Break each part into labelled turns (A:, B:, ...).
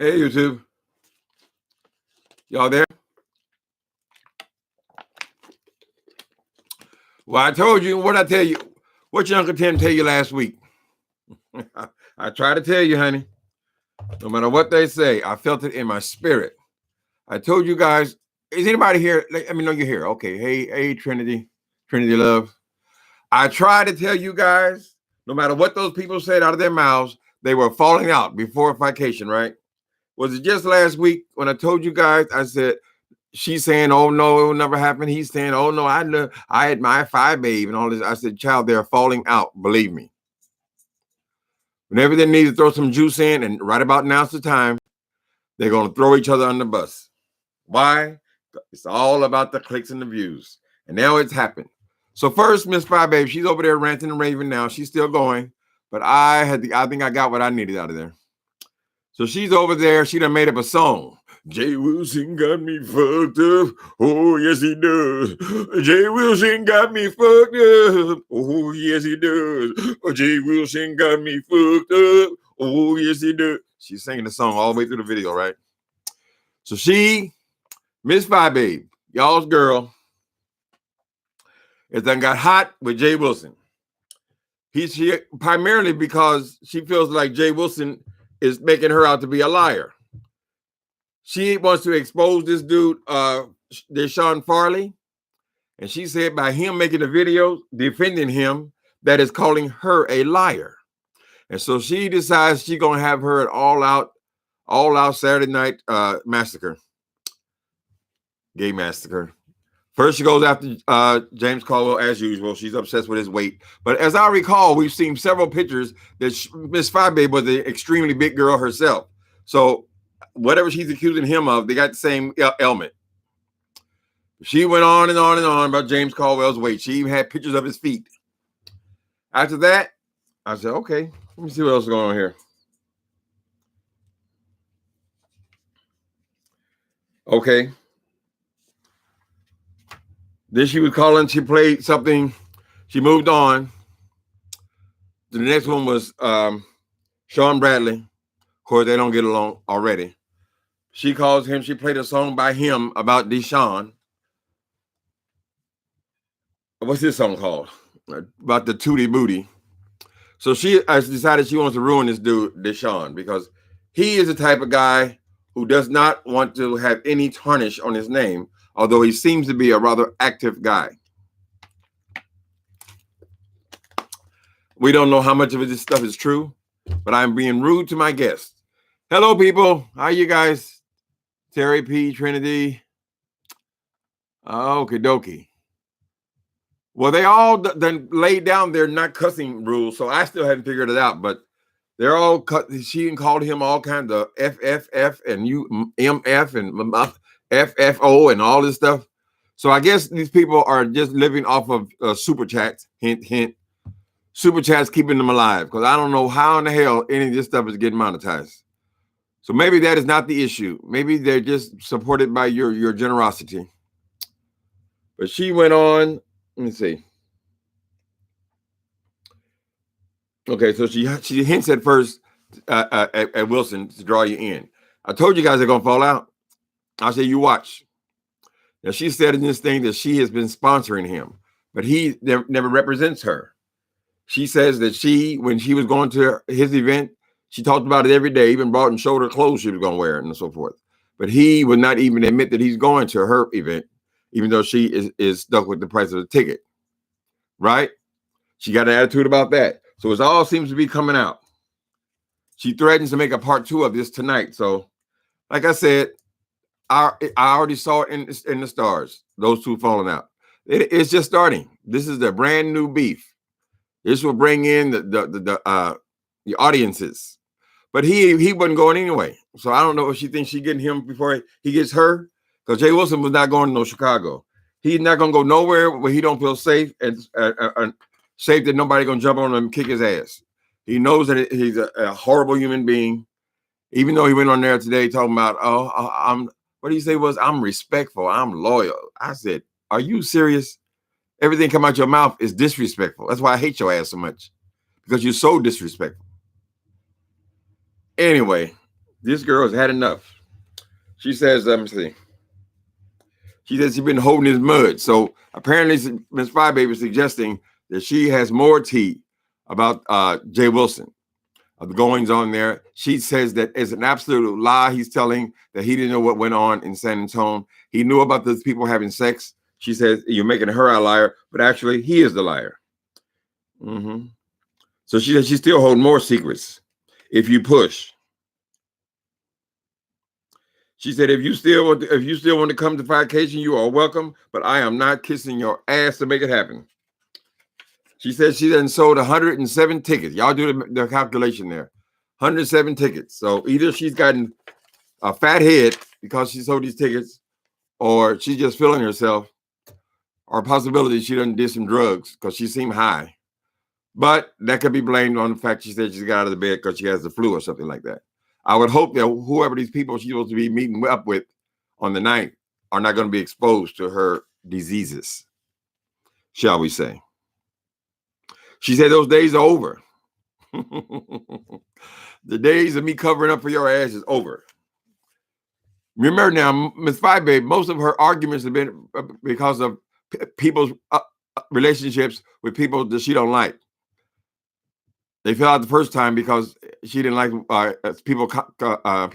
A: Hey, YouTube. Y'all there? Well, I told you. What I tell you? What your Uncle Tim tell you last week? I try to tell you, honey. No matter what they say, I felt it in my spirit. I told you guys. Is anybody here? Let me know you're here. Okay. Hey, Trinity Love. I try to tell you guys, no matter what those people said out of their mouths, they were falling out before vacation, right? Was it just last week when I told you guys? I said, she's saying, "Oh no, it will never happen." He's saying, "Oh no, I admire Five Babe and all this." I said, "Child, they're falling out. Believe me. Whenever they need to throw some juice in, and right about now's the time, they're going to throw each other on the bus. Why? It's all about the clicks and the views. And now it's happened. So first, Miss Five Babe, she's over there ranting and raving now. She's still going, but I think I got what I needed out of there. So she's over there. She done made up a song. Jay Wilson got me fucked up. Oh, yes, he does. Jay Wilson got me fucked up. Oh, yes, he does. Jay Wilson got me fucked up. Oh, yes, he does. She's singing the song all the way through the video, right? So she, Miss Five Babe, y'all's girl, it done got hot with Jay Wilson. She primarily because she feels like Jay Wilson is making her out to be a liar. She wants to expose this dude, Deshaun Farley. And she said by him making a video defending him, that is calling her a liar. And so she decides she's going to have her an all out Saturday night massacre. Gay massacre. First, she goes after James Caldwell as usual. She's obsessed with his weight. But as I recall, we've seen several pictures that Miss Five Babe was an extremely big girl herself. So whatever she's accusing him of, they got the same element. She went on and on and on about James Caldwell's weight. She even had pictures of his feet. After that, I said, okay, let me see what else is going on here. Okay. Then she was calling, she played something, she moved on. The next one was Sean Bradley. Of course, they don't get along already. She calls him, she played a song by him about Deshaun. What's this song called? About the Tootie Booty. So she has decided she wants to ruin this dude, Deshaun, because he is the type of guy who does not want to have any tarnish on his name, although he seems to be a rather active guy. We don't know how much of this stuff is true, but I'm being rude to my guests. Hello, people. How you guys? Terry P, Trinity. Okie dokie. Well, they all then laid down their not cussing rules, so I still haven't figured it out, but they're all cut. She called him all kinds of FFF and MF and FFO and all this stuff. So I guess these people are just living off of super chats. Hint, hint. Super chats keeping them alive, because I don't know how in the hell any of this stuff is getting monetized. So maybe that is not the issue. Maybe they're just supported by your generosity. But she went on. Let me see. Okay, so she hints at first at Wilson to draw you in. I told you guys they're gonna fall out. I said you watch. Now she said in this thing that she has been sponsoring him, but he never represents her. She says that when she was going to his event, she talked about it every day, even brought and showed her clothes she was going to wear and so forth. But he would not even admit that he's going to her event, even though she is stuck with the price of the ticket. Right? She got an attitude about that. So it all seems to be coming out. She threatens to make a part 2 of this tonight. So, like I said, I already saw it in the stars, those two falling out. It's just starting. This is the brand new beef. This will bring in the audiences. But he wasn't going anyway. So I don't know if she thinks she's getting him before he gets her. Because Jay Wilson was not going to no Chicago. He's not going to go nowhere where he don't feel safe and safe that nobody going to jump on him and kick his ass. He knows that he's a horrible human being. Even though he went on there today talking about, what did he say was, I'm respectful, I'm loyal. I said, are you serious? Everything come out your mouth is disrespectful. That's why I hate your ass so much. Because you're so disrespectful. Anyway, This girl has had enough. She says, let me see. She says she's been holding his mud. So apparently, Miss Five Baby is suggesting that she has more tea about Jay Wilson, of the goings on there. She says that it's an absolute lie. He's telling that he didn't know what went on in San Antonio. He knew about those people having sex. She says you're making her a liar, but actually he is the liar. Mm-hmm. So she says she's still holding more secrets if you push. She said, if you still want to come to Vacation, you are welcome, but I am not kissing your ass to make it happen. She said she then sold 107 tickets. Y'all do the calculation there. 107 tickets. So either she's gotten a fat head because she sold these tickets, or she's just feeling herself, or a possibility she done did some drugs because she seemed high. But that could be blamed on the fact she said she got out of the bed because she has the flu or something like that. I would hope that whoever these people she's supposed to be meeting up with on the night are not going to be exposed to her diseases, shall we say. She said those days are over. The days of me covering up for your ass is over. Remember now, Ms. Five Babe, most of her arguments have been because of people's relationships with people that she don't like. They fell out the first time because she didn't like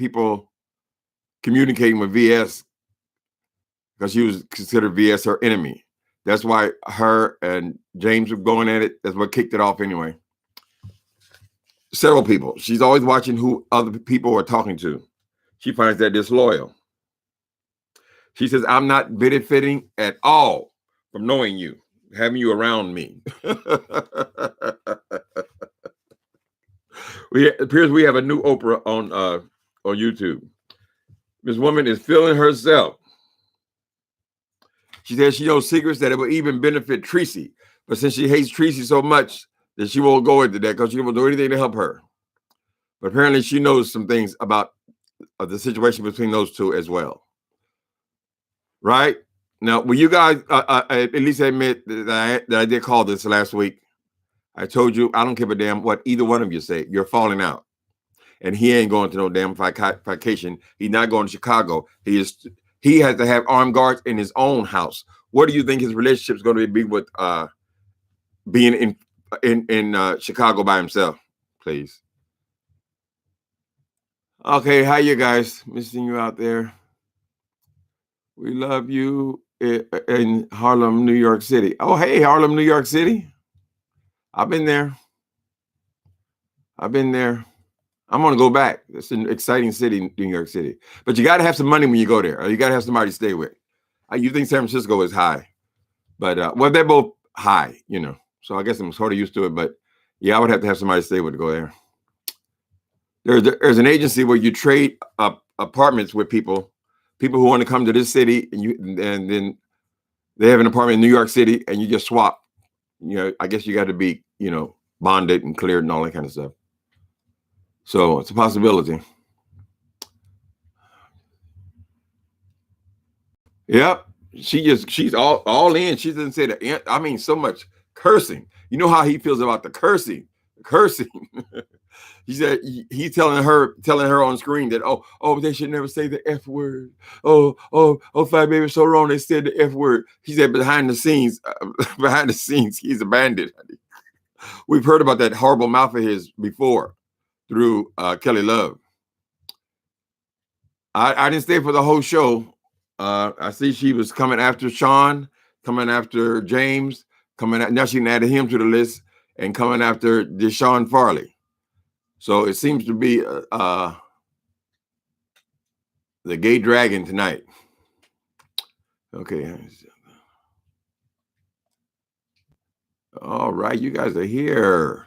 A: people communicating with VS because she was considered VS her enemy. That's why her and James were going at it. That's what kicked it off anyway. Several people. She's always watching who other people are talking to. She finds that disloyal. She says, I'm not benefiting at all from knowing you, having you around me. It appears we have a new Oprah on YouTube. This woman is feeling herself. She says she knows secrets that it will even benefit Tracy. But since she hates Tracy so much that she won't go into that because she won't do anything to help her. But apparently she knows some things about the situation between those two as well. Right? Now, will you guys at least admit that I did call this last week? I told you I don't give a damn what either one of you say. You're falling out. And he ain't going to no damn vacation. He's not going to Chicago. He has to have armed guards in his own house. What do you think his relationship is going to be with being in Chicago by himself? Please. Okay, hi you guys. Missing you out there. We love you in Harlem, New York City. Oh, hey, Harlem, New York City. I've been there. I'm going to go back. It's an exciting city, New York City. But you got to have some money when you go there, or you got to have somebody to stay with. You think San Francisco is high, but well, they're both high, you know. So I guess I'm sort of used to it. But yeah, I would have to have somebody to stay with to go there. There's an agency where you trade apartments with people who want to come to this city, and then they have an apartment in New York City, and you just swap. You know, I guess you got to be, you know, bonded and cleared and all that kind of stuff. So it's a possibility. Yep. She's all in. She doesn't say that. I mean, so much cursing. You know how he feels about the cursing. He said he's telling her on screen that oh they should never say the F word. Oh Five Baby, so wrong. They said the F word. He said behind the scenes, he's a bandit. We've heard about that horrible mouth of his before through Kelly Love. I didn't stay for the whole show. I see she was coming after Sean, coming after James, now she added him to the list, and coming after Deshaun Farley. So it seems to be the gay dragon tonight. Okay. All right, you guys are here.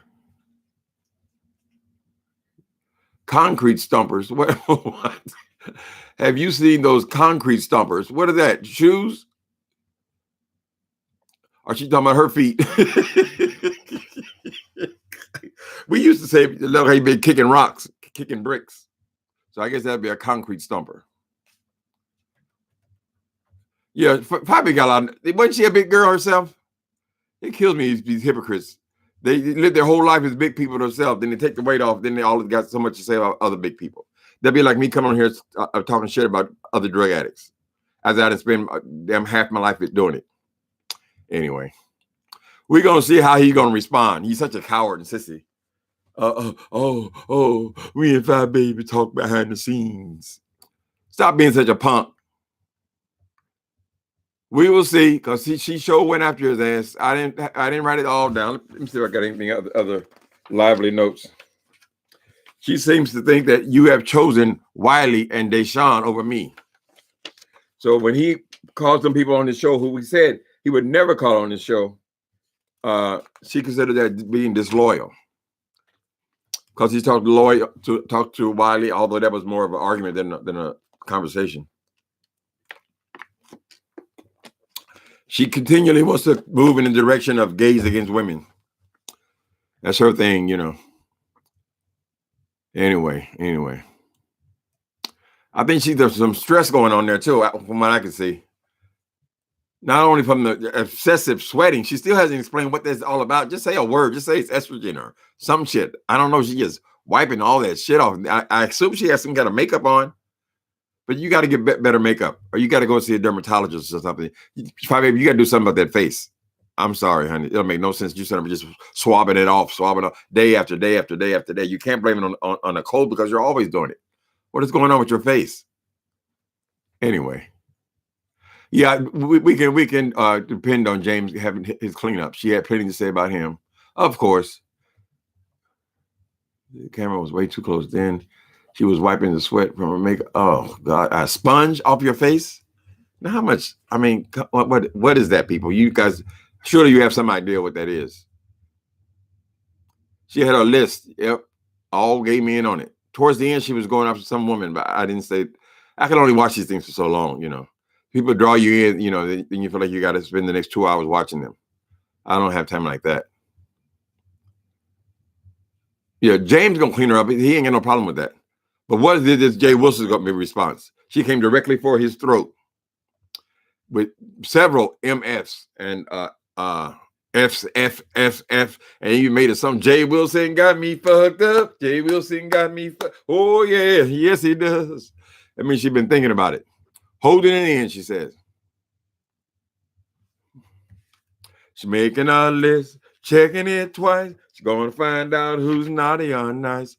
A: Concrete stumpers. What? Have you seen those concrete stumpers? What are that? Shoes? Or she talking about her feet? We used to say, look how you been kicking rocks, kicking bricks. So I guess that'd be a concrete stumper. Yeah, probably got a lot. Wasn't she a big girl herself? It kills me, these hypocrites. They live their whole life as big people themselves. Then they take the weight off. Then they all got so much to say about other big people. That'd be like me coming on here talking shit about other drug addicts, as I done spend damn half my life doing it. Anyway, we're gonna see how he's gonna respond. He's such a coward and sissy. We and Five Baby talk behind the scenes. Stop being such a punk. We will see, because she sure went after his ass. I didn't write it all down. Let me see if I got anything other lively notes. She seems to think that you have chosen Wiley and Deshaun over me. So when he called some people on the show who he said he would never call on the show, she considered that being disloyal. Because he talked to Wiley, although that was more of an argument than a conversation. She continually wants to move in the direction of gays against women. That's her thing, you know. Anyway. I think there's some stress going on there too, from what I can see. Not only from the excessive sweating, she still hasn't explained what that's all about. Just say a word. Just say it's estrogen or some shit. I don't know. She just wiping all that shit off. I assume she has some kind of makeup on, but you got to get better makeup, or you got to go see a dermatologist or something. Probably you got to do something about that face. I'm sorry, honey. It'll make no sense. You said just swabbing it off day after day after day after day. You can't blame it on a cold because you're always doing it. What is going on with your face? Anyway. Yeah, we can depend on James having his cleanup. She had plenty to say about him. Of course. The camera was way too close then. She was wiping the sweat from her makeup. Oh, God. A sponge off your face? Now, how much? I mean, what is that, people? You guys, surely you have some idea what that is. She had a list. Yep. All gave me in on it. Towards the end, she was going after some woman, but I didn't say. I can only watch these things for so long, you know. People draw you in, you know, then you feel like you got to spend the next 2 hours watching them. I don't have time like that. Yeah, James gonna clean her up. He ain't got no problem with that. But what is this Jay Wilson's gonna be response? She came directly for his throat with several MFs and F's, F, and you made it some Jay Wilson got me fucked up. Jay Wilson got me oh yeah, yes he does. I mean, she's been thinking about it. Holding it in, she says. She's making a list, checking it twice. She's going to find out who's naughty or nice.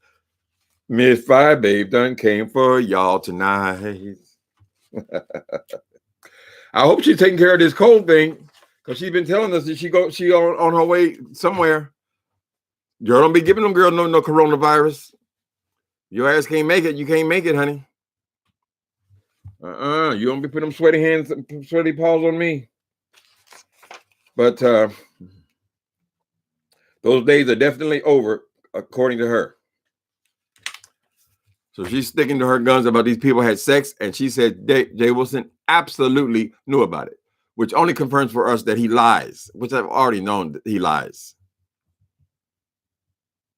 A: Miss Five Babe done came for y'all tonight. I hope she's taking care of this cold thing, because she's been telling us that she on her way somewhere. Girl, don't be giving them girls no coronavirus. Your ass can't make it. You can't make it, honey. You don't be putting them sweaty hands, sweaty paws on me. But those days are definitely over, according to her. So she's sticking to her guns about these people had sex, and she said Jay Wilson absolutely knew about it, which only confirms for us that he lies, which I've already known that he lies.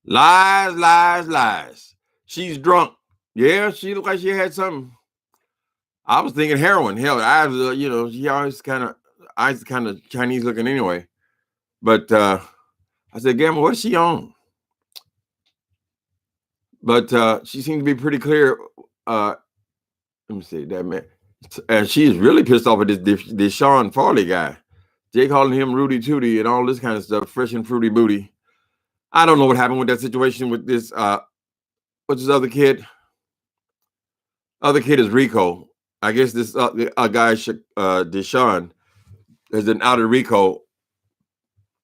A: Lies. She's drunk. Yeah, she looked like she had something. I was thinking heroin. Hell, eyes, you know, she always kind of Chinese looking anyway. But I said, Gamma, what is she on? But she seemed to be pretty clear. Let me see that man. And she is really pissed off at this Sean Farley guy. Jay calling him Rudy Tooty and all this kind of stuff, fresh and fruity booty. I don't know what happened with that situation with this. What's this other kid? Other kid is Rico. I guess this guy, Deshaun, has been out of Rico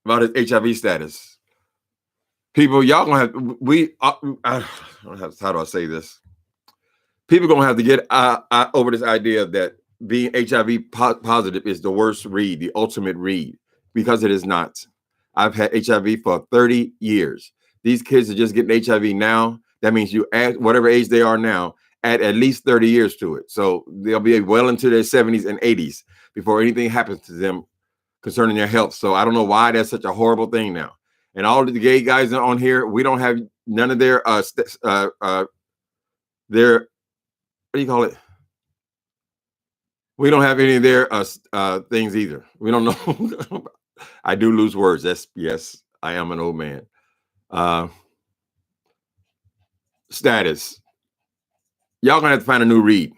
A: about his HIV status. People, y'all gonna have how do I say this? People gonna have to get over this idea that being HIV positive is the worst read, the ultimate read, because it is not. I've had HIV for 30 years. These kids are just getting HIV now. That means you add whatever age they are now, add at least 30 years to it. So they'll be well into their 70s and 80s before anything happens to them concerning their health. So I don't know why that's such a horrible thing now. And all of the gay guys on here, we don't have none of their what do you call it? We don't have any of their things either. We don't know. I do lose words. Yes, I am an old man. Status. Y'all gonna have to find a new read.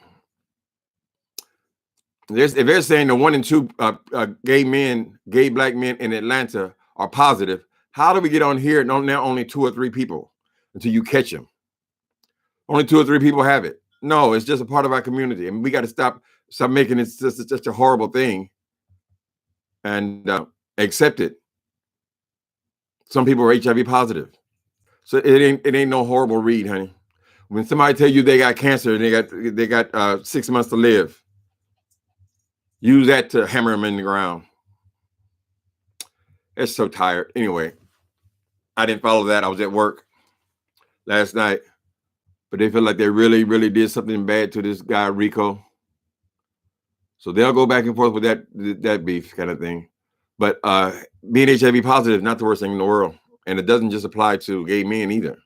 A: If they're saying the 1 in 2 gay black men in Atlanta are positive, how do we get on here and now only 2 or 3 people until you catch them? Only 2 or 3 people have it. No, it's just a part of our community, and we got to stop making it just a horrible thing and accept it. Some people are HIV positive, so it ain't no horrible read, honey. When somebody tell you they got cancer and they got 6 months to live, use that to hammer them in the ground. It's so tired. Anyway, I didn't follow that. I was at work last night, but they feel like they really, really did something bad to this guy Rico. So they'll go back and forth with that beef kind of thing. But being HIV positive is not the worst thing in the world, and it doesn't just apply to gay men either.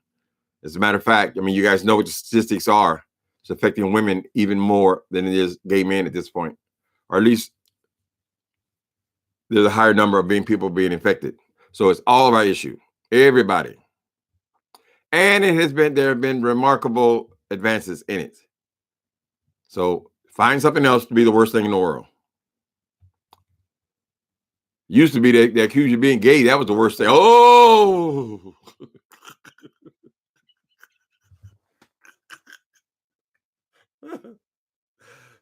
A: As a matter of fact, I mean, you guys know what the statistics are. It's affecting women even more than it is gay men at this point, or at least there's a higher number of people being infected. So it's all of our issue, everybody. And there have been remarkable advances in it. So find something else to be the worst thing in the world. Used to be they accuse you of being gay. That was the worst thing. Oh,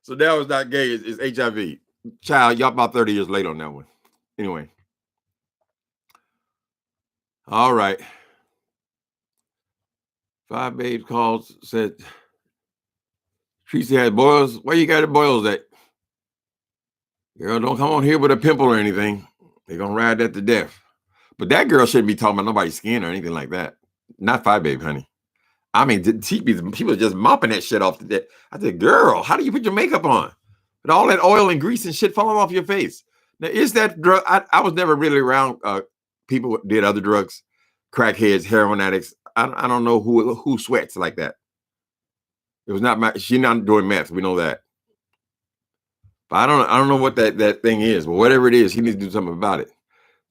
A: so that was not gay. It's HIV. Child, y'all about 30 years late on that one. Anyway. All right. 5 babes calls, said, Tracy had boils. Where you got the boils at? Girl, don't come on here with a pimple or anything. They're going to ride that to death. But that girl shouldn't be talking about nobody's skin or anything like that. Not 5 babe, honey. I mean, people just mopping that shit off the deck. I said, girl, how do you put your makeup on? With all that oil and grease and shit falling off your face. Now, is that drug? I was never really around people who did other drugs, crackheads, heroin addicts. I don't know who sweats like that. It was not she's not doing meth. We know that. But I don't know what that thing is. But whatever it is, he needs to do something about it.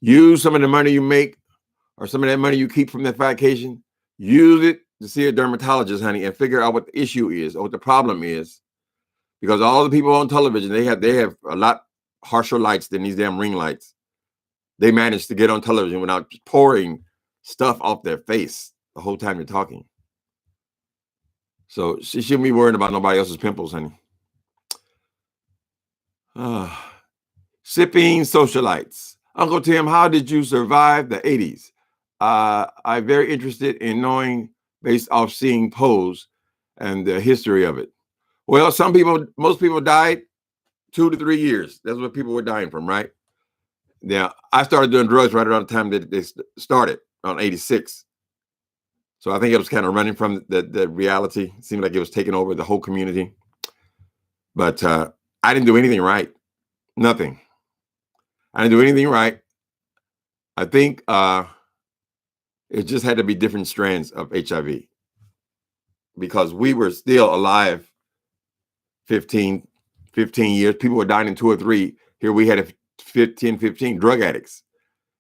A: Use some of the money you make or some of that money you keep from that vacation. Use it to see a dermatologist, honey, and figure out what the issue is or what the problem is. Because all the people on television, they have a lot harsher lights than these damn ring lights. They managed to get on television without pouring stuff off their face the whole time you're talking. So she shouldn't be worrying about nobody else's pimples, honey. Sipping socialites. Uncle Tim, how did you survive the 80s? I'm very interested in knowing based off seeing Pose and the history of it. Well, most people died 2 to 3 years. That's what people were dying from, right? Now, I started doing drugs right around the time that they started on 86. So I think it was kind of running from the reality. It seemed like it was taking over the whole community. But I didn't do anything right. Nothing. I didn't do anything right. I think it just had to be different strands of HIV because we were still alive 15 years. People were dying in 2 or 3. Here we had 15 drug addicts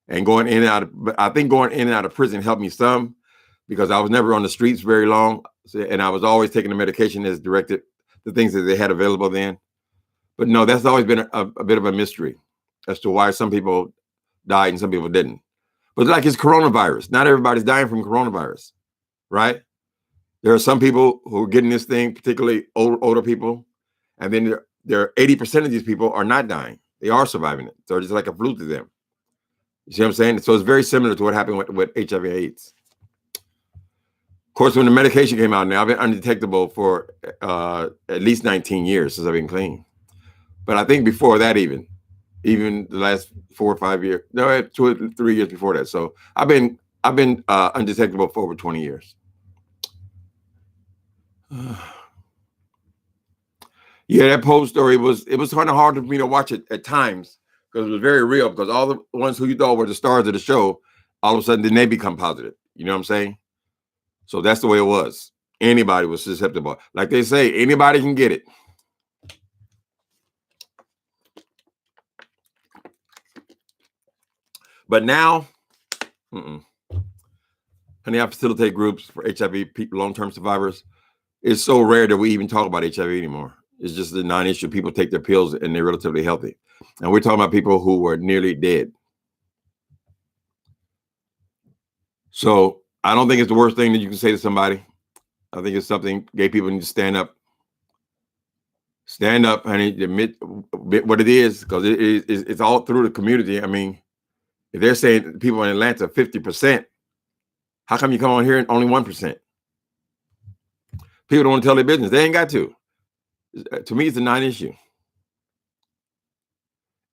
A: and going in and out I think going in and out of prison helped me some because I was never on the streets very long. And I was always taking the medication as directed, the things that they had available then. But no, that's always been a bit of a mystery as to why some people died and some people didn't. But like it's coronavirus. Not everybody's dying from coronavirus, right? There are some people who are getting this thing, particularly older people. And then there are 80% of these people are not dying. They are surviving it. So it's just like a flu to them. You see what I'm saying? So it's very similar to what happened with HIV AIDS. Of course, when the medication came out now, I've been undetectable for at least 19 years since I've been clean. But I think before that even the last 4 or 5 years, no, 2 or 3 years before that. So I've been undetectable for over 20 years. Yeah, that Poe story it was kind of hard for me to watch it at times because it was very real. Because all the ones who you thought were the stars of the show, all of a sudden then they become positive. You know what I'm saying? So that's the way it was. Anybody was susceptible. Like they say, anybody can get it. But now, honey, I facilitate groups for HIV people, long-term survivors. it's so rare that we even talk about HIV anymore. It's just a non-issue. People take their pills and they're relatively healthy. And we're talking about people who were nearly dead. So I don't think it's the worst thing that you can say to somebody. I think it's something gay people need to stand up. Stand up and admit what it is, because it's all through the community. I mean, if they're saying people in Atlanta 50%, how come you come on here and only 1%? People don't want to tell their business. They ain't got to. To me, it's a non-issue.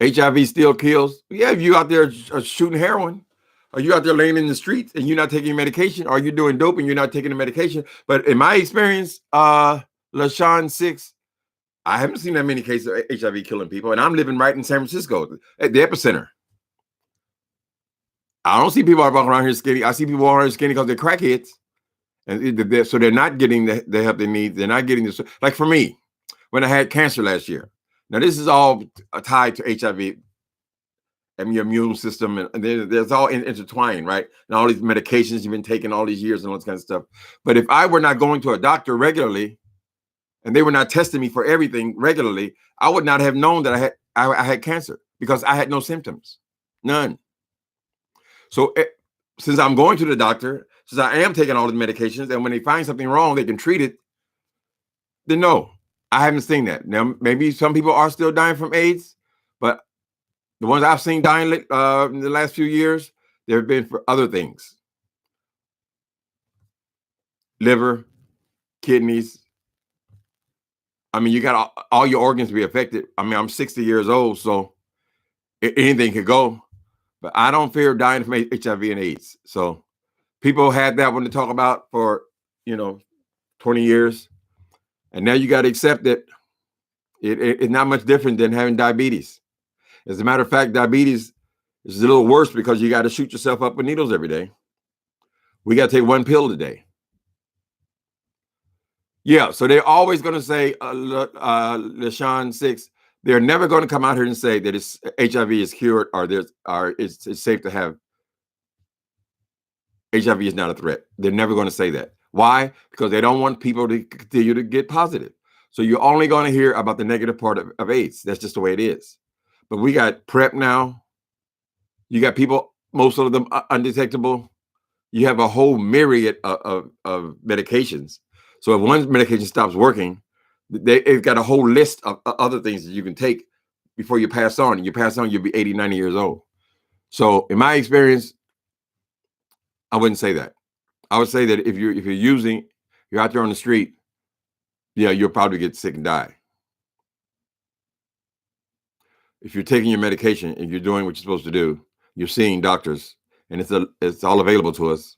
A: HIV still kills. Yeah, if you out there shooting heroin, or you out there laying in the streets and you're not taking medication, or you're doing dope and you're not taking the medication. But in my experience, LaShawn 6, I haven't seen that many cases of HIV killing people, and I'm living right in San Francisco, at the epicenter. I don't see people walking around here skinny. I see people walking around here skinny because they're crackheads, and so they're not getting the help they need. They're not getting this. Like for me, when I had cancer last year. Now this is all tied to HIV and your immune system, and there's all intertwined, right? And all these medications you've been taking all these years and all this kind of stuff. But if I were not going to a doctor regularly, and they were not testing me for everything regularly, I would not have known that I had cancer, because I had no symptoms, none. So since I'm going to the doctor, since I am taking all the medications, and when they find something wrong, they can treat it, then no, I haven't seen that. Now, maybe some people are still dying from AIDS, but the ones I've seen dying in the last few years, there have been for other things. Liver, kidneys. I mean, you got all your organs be affected. I mean, I'm 60 years old, so anything could go. But I don't fear dying from HIV and AIDS. So people had that one to talk about for, 20 years. And now you got to accept that it's not much different than having diabetes. As a matter of fact, diabetes is a little worse because you got to shoot yourself up with needles every day. We got to take one pill a day. Yeah, so they're always going to say, LaShawn 6, they're never going to come out here and say that HIV is cured, or it's safe to have. HIV is not a threat. They're never going to say that. Why? Because they don't want people to continue to get positive. So you're only going to hear about the negative part of AIDS. That's just the way it is. But we got PrEP now. You got people, most of them undetectable. You have a whole myriad of medications. So if one medication stops working, they've got a whole list of other things that you can take before you pass on. And you pass on, you'll be 80, 90 years old. So in my experience, I wouldn't say that. I would say that if you're out there on the street, yeah, you'll probably get sick and die. If you're taking your medication and you're doing what you're supposed to do, you're seeing doctors, and it's all available to us,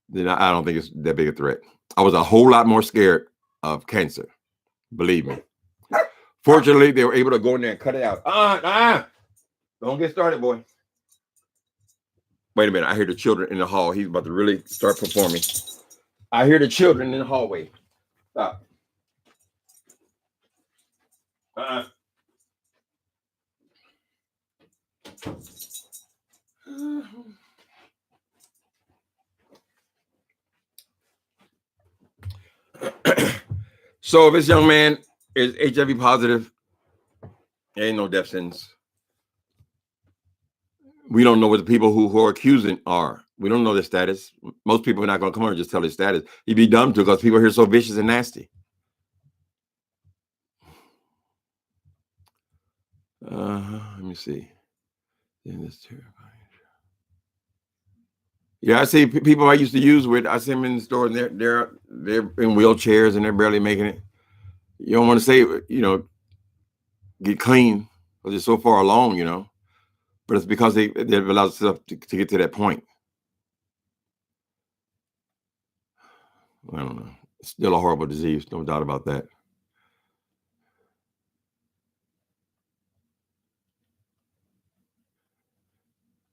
A: then I don't think it's that big a threat. I was a whole lot more scared of cancer, believe me. Fortunately, they were able to go in there and cut it out. Don't get started, boy. Wait a minute, I hear the children in the hall. He's about to really start performing. I hear the children in the hallway. Stop. So if this young man is HIV positive, there ain't no death sentence. We don't know what the people who are accusing are. We don't know their status. Most people are not going to come over and just tell their status. You'd be dumb to, because people here are so vicious and nasty. Let me see. Yeah, I see people I used to use with. I see them in the store, and they're in wheelchairs and they're barely making it. You don't want to say, get clean because they're so far along, but it's because they've allowed stuff to get to that point. I don't know. It's still a horrible disease, no doubt about that.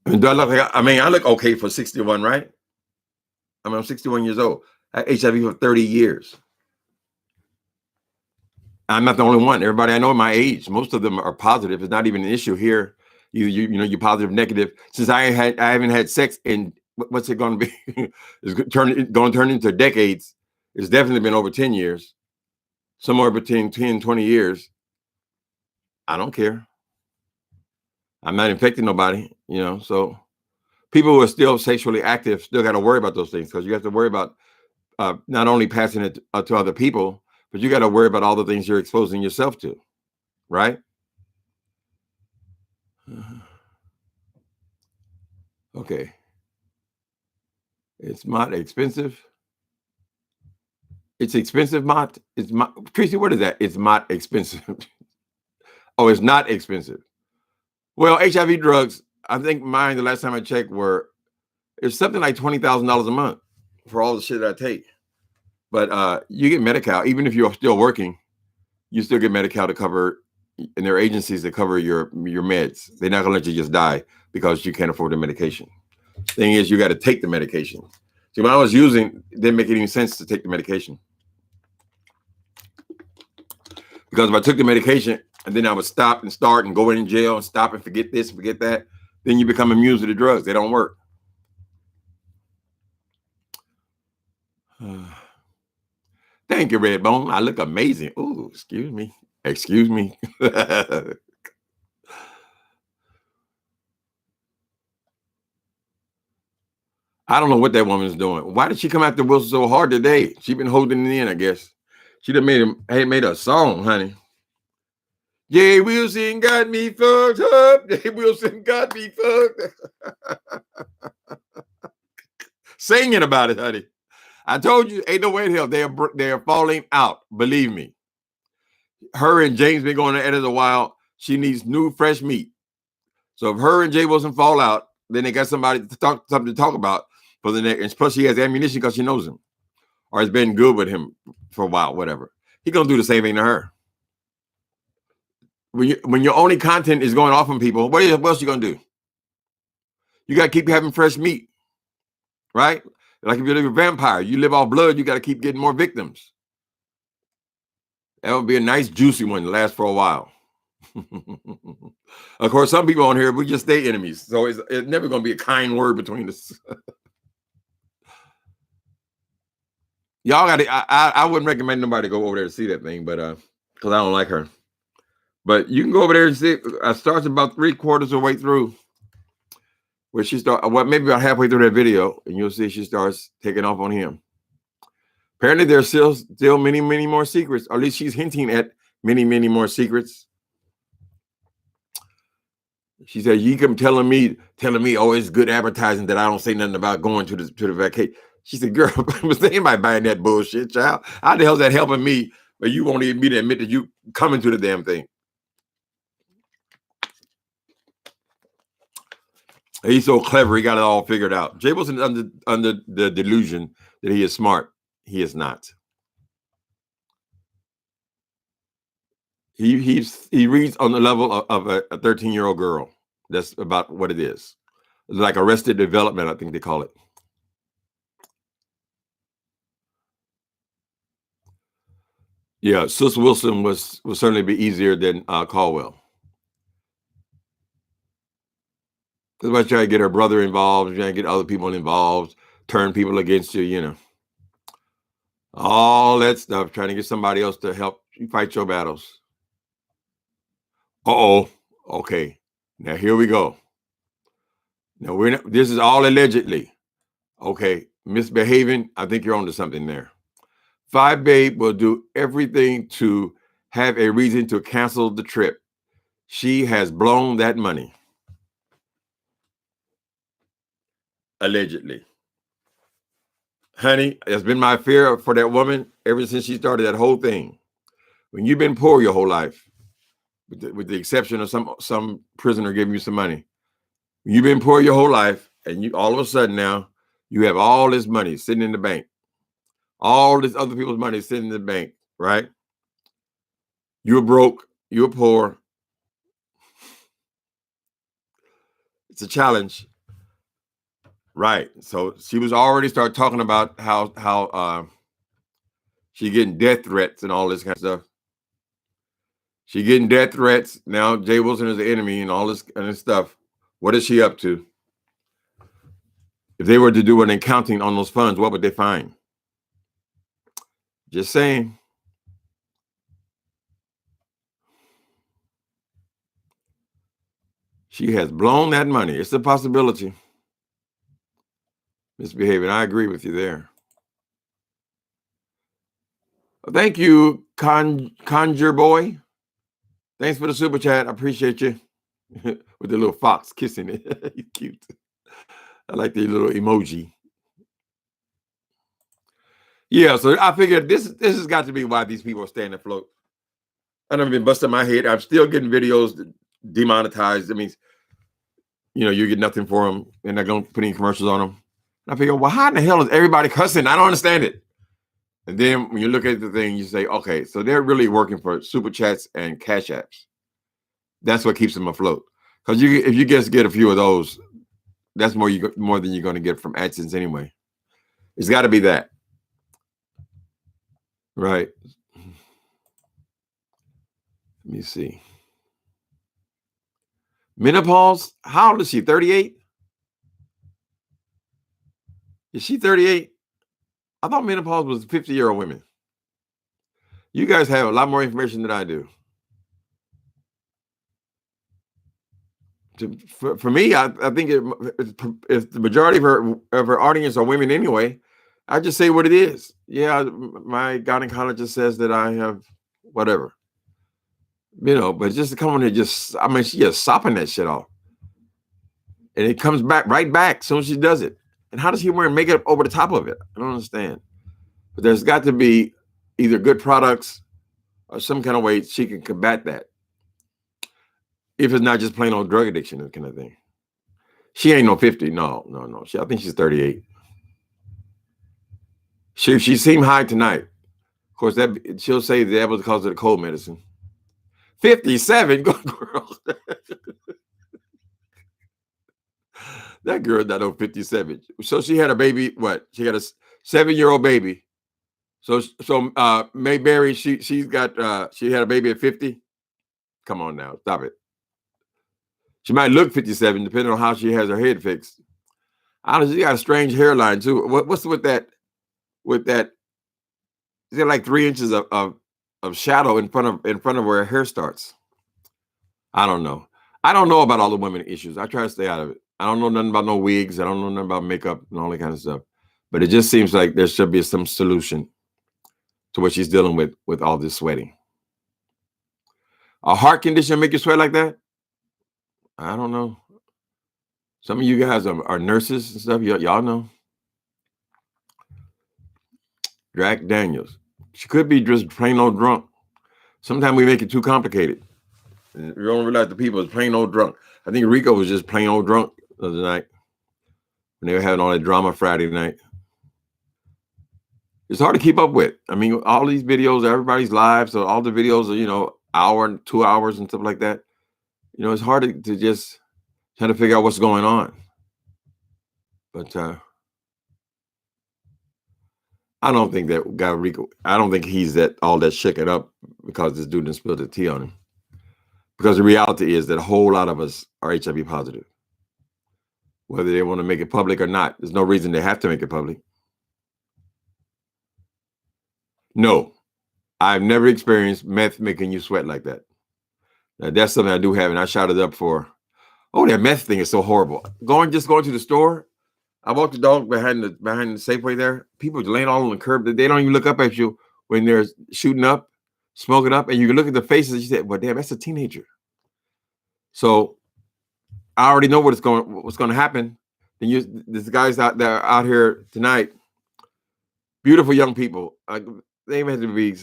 A: I look okay for 61, right? I'm 61 years old. I had HIV for 30 years. I'm not the only one. Everybody I know my age, most of them are positive. It's not even an issue here. You're positive, negative. Since I haven't had sex in, what's it going to be? It's going to turn into decades. It's definitely been over 10 years, somewhere between 10 and 20 years. I don't care. I'm not infecting nobody, so people who are still sexually active still got to worry about those things, because you have to worry about not only passing it to other people, but you got to worry about all the things you're exposing yourself to, right? Okay. It's not expensive. It's expensive, Mott. Tracy, what is that? It's not expensive. Oh, it's not expensive. Well, HIV drugs, I think mine, the last time I checked, it's something like $20,000 a month for all the shit that I take. But you get Medi-Cal, even if you're still working, you still get Medi-Cal to cover, and there are agencies that cover your meds. They're not gonna let you just die because you can't afford the medication. Thing is, you got to take the medication. See, when I was using, it didn't make any sense to take the medication. Because if I took the medication and then I would stop and start and go in jail and stop and forget this and forget that, then you become immune to the drugs. They don't work. Thank you, Redbone. I look amazing. Ooh, excuse me. Excuse me. I don't know what that woman's doing. Why did she come after Wilson so hard today? She been holding it in, I guess. She done made a song, honey. Jay Wilson got me fucked up. Jay Wilson got me fucked up. Singing about it, honey. I told you, ain't no way in hell. They're falling out. Believe me. Her and James been going at it a while. She needs new, fresh meat. So if her and Jay Wilson fall out, then they got something to talk about for the next. And plus, she has ammunition because she knows him, or has been good with him for a while. Whatever. He gonna do the same thing to her. When your only content is going off on people, what else you gonna do? You gotta keep having fresh meat, right? Like if you're a vampire, you live off blood. You got to keep getting more victims. That would be a nice juicy one to last for a while. Of course, some people on here, we just stay enemies. So it's never going to be a kind word between us. Y'all got to, I wouldn't recommend nobody go over there to see that thing, but because I don't like her. But you can go over there and see it. It starts about 3/4 of the way through, where she starts, well, maybe about halfway through that video, and you'll see she starts taking off on him. Apparently, there's still many, many more secrets, or at least she's hinting at many, many more secrets. She said, "You keep telling me, oh, it's good advertising that I don't say nothing about going to the vacation." She said, "Girl, anybody buying that bullshit, child? How the hell is that helping me? But you won't even be to admit that you coming to the damn thing." He's so clever; he got it all figured out. Jay Wilson under the delusion that he is smart. He is not. He reads on the level of a 13-year-old girl. That's about what it is. Like Arrested Development, I think they call it. Yeah, Sis Wilson will certainly be easier than Caldwell. Because I try to get her brother involved, trying to get other people involved, turn people against you, all that stuff, trying to get somebody else to help you fight your battles. Okay. Now here we go. Now this is all allegedly. Okay, misbehaving. I think you're onto something there. 5 Babe will do everything to have a reason to cancel the trip. She has blown that money. Allegedly. Honey, it's been my fear for that woman ever since she started that whole thing. When you've been poor your whole life, with the exception of some prisoner giving you some money, when you've been poor your whole life, and you all of a sudden now you have all this money sitting in the bank, all this other people's money sitting in the bank, right? You're broke, you're poor. It's a challenge, right? So she was already started talking about how she getting death threats and all this kind of stuff. She getting death threats. Now Jay Wilson is the enemy and all this kind of stuff. What is she up to? If they were to do an accounting on those funds, what would they find? Just saying. She has blown that money. It's a possibility. Misbehaving. I agree with you there. Thank you, Conjure Boy. Thanks for the super chat. I appreciate you. With the little fox kissing it. He's cute. I like the little emoji. Yeah, so I figured this has got to be why these people are staying afloat. I've been busting my head. I'm still getting videos demonetized. I mean, you get nothing for them, and they're going to put any commercials on them. And I figure, well, how in the hell is everybody cussing? I don't understand it. And then when you look at the thing, you say, okay, so they're really working for super chats and cash apps. That's what keeps them afloat. Because if you just get a few of those, that's more than you're going to get from AdSense anyway. It's got to be that. Right. Let me see. Menopause? How old is she? 38? Is she 38? I thought menopause was 50-year-old women. You guys have a lot more information than I do. For me, I think if the majority of her audience are women anyway, I just say what it is. Yeah, my gynecologist says that I have whatever. But just to come on here, she just sopping that shit off. And it comes back right back as soon as she does it. And how does she wear makeup over the top of it? I don't understand. But there's got to be either good products or some kind of way she can combat that. If it's not just plain old drug addiction, that kind of thing. She ain't no 50. No. I think she's 38. She seemed high tonight. Of course, that she'll say that was because of the cold medicine. 57, girl. That girl not on 57. So she had a baby. What? She had a 7-year-old baby. So Mayberry, she had a baby at 50. Come on now, stop it. She might look 57, depending on how she has her head fixed. Honestly, she got a strange hairline too. What's with that? With that, is there like 3 inches of shadow in front of where her hair starts? I don't know. I don't know about all the women issues. I try to stay out of it. I don't know nothing about no wigs. I don't know nothing about makeup and all that kind of stuff. But it just seems like there should be some solution to what she's dealing with all this sweating. A heart condition make you sweat like that? I don't know. Some of you guys are nurses and stuff. Y'all know. Jack Daniels. She could be just plain old drunk. Sometimes we make it too complicated. And we don't realize the people is plain old drunk. I think Rico was just plain old drunk the other night when they were having all that drama Friday night. It's hard to keep up with. I mean, all these videos, everybody's live, so all the videos are, hour and 2 hours and stuff like that. It's hard to just try to figure out what's going on. But I don't think that guy Rico, I don't think he's all that shaken up because this dude didn't spill the tea on him. Because the reality is that a whole lot of us are HIV positive. Whether they want to make it public or not, there's no reason they have to make it public. No, I've never experienced meth making you sweat like that. Now, that's something I do have, and I shouted up for. Oh, that meth thing is so horrible. Going to the store, I walked the dog behind the Safeway there. People are laying all on the curb. They don't even look up at you when they're shooting up, smoking up, and you can look at the faces and you say, "Well, damn, that's a teenager." So I already know what's going to happen. And this guy's out here tonight. Beautiful young people. They had to be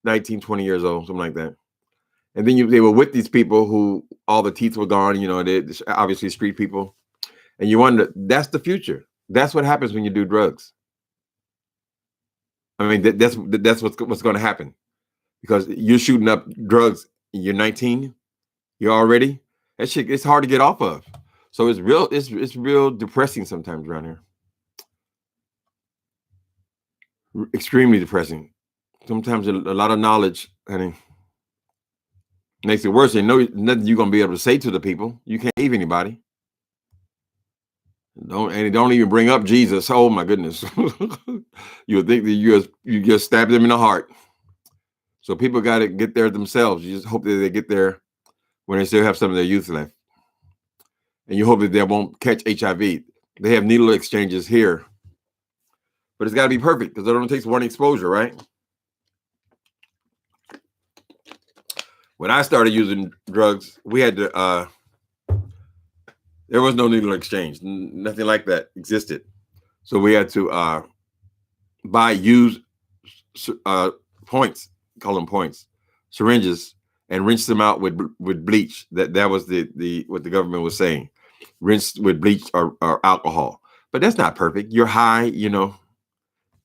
A: 19, 20 years old, something like that. And then they were with these people who all the teeth were gone. They obviously street people. And you wonder, that's the future. That's what happens when you do drugs. I mean, that's what's going to happen, because you're shooting up drugs. You're 19. You're already. That shit, it's hard to get off of. So it's real depressing sometimes around here. Extremely depressing. Sometimes a lot of knowledge, honey, makes it worse. And nothing you're gonna be able to say to the people. You can't leave anybody. Don't even bring up Jesus. Oh my goodness. You would think that you just stabbed them in the heart. So people got to get there themselves. You just hope that they get there when they still have some of their youth left. And you hope that they won't catch HIV. They have needle exchanges here. But it's got to be perfect because it only takes one exposure, right? When I started using drugs, we had to, there was no needle exchange. Nothing like that existed. So we had to buy used points, call them points, syringes, and rinse them out with bleach. That was the what the government was saying. Rinse with bleach or alcohol. But that's not perfect. You're high, you know.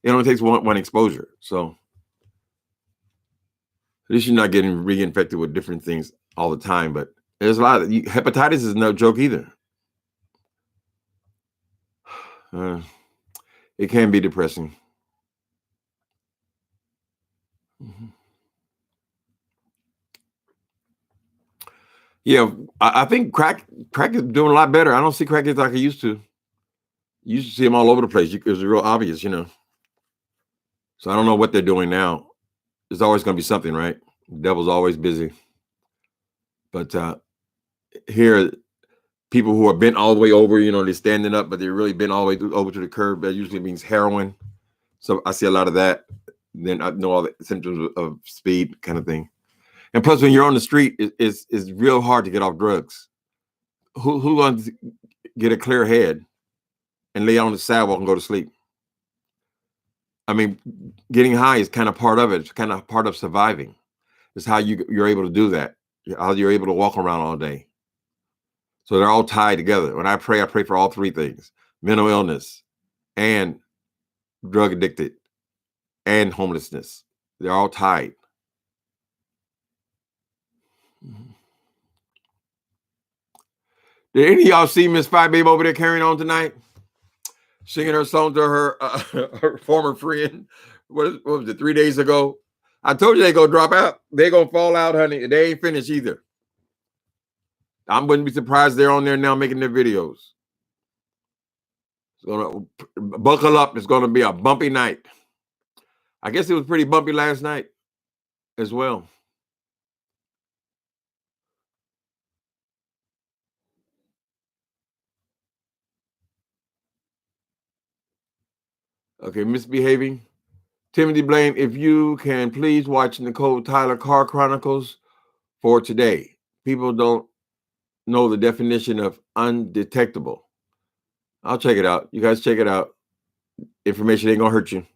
A: It only takes one exposure. So at least you're not getting reinfected with different things all the time. But there's a lot of hepatitis is no joke either. It can be depressing. Mm-hmm. Yeah, I think crack is doing a lot better. I don't see crackheads like I used to. You used to see them all over the place. It was real obvious, you know. So I don't know what they're doing now. There's always going to be something, right? The devil's always busy. But here, people who are bent all the way over, you know, they're standing up, but they're really bent all the way over to the curb. That usually means heroin. So I see a lot of that. Then I know all the symptoms of speed kind of thing. And plus, when you're on the street, it's real hard to get off drugs. Who wants to get a clear head and lay on the sidewalk and go to sleep? I mean, getting high is kind of part of it. It's kind of part of surviving. It's how you're able to do that. How you're able to walk around all day. So they're all tied together. When I pray for all three things: mental illness, and drug addicted, and homelessness. They're all tied. Did any of y'all see Miss Five Babe over there carrying on tonight? Singing her song to her, her former friend. What was it, 3 days ago? I told you they gonna drop out. They gonna fall out, honey. They ain't finished either. I wouldn't be surprised they're on there now making their videos. It's gonna buckle up. It's gonna be a bumpy night. I guess it was pretty bumpy last night as well. Okay, misbehaving. Timothy Blaine, if you can please watch Nicole Tyler Car Chronicles for today. People don't know the definition of undetectable. I'll check it out. You guys check it out. Information ain't gonna hurt you.